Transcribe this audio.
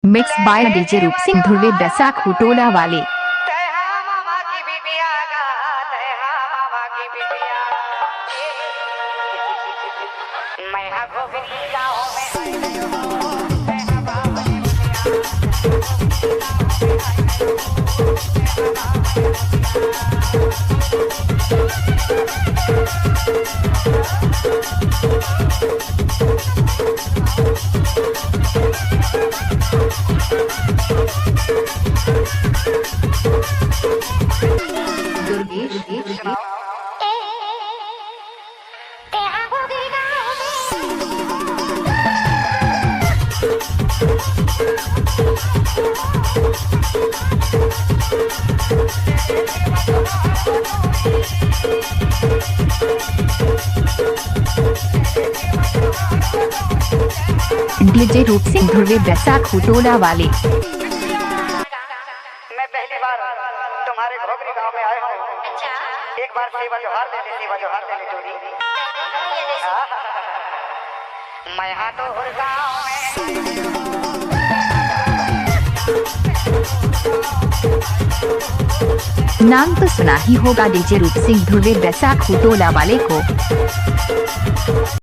Mix by DJ रूप सिंह धुर्वे बैसाख हुटोला वाले। Durgesh DJ रूप सिंह धुर्वे बैसाख हुटोला वाले। मैं पहली बार तुम्हारे घोगरी गांव में आया हूँ। एक बार सेवा जोहार दे दे, सेवा जोहार दे दे टूरी। मैं यहाँ तो हर गांव में। नाम तो सुना ही होगा डीजे रूप सिंह धुर्वे बैसाख हुटोला वाले को।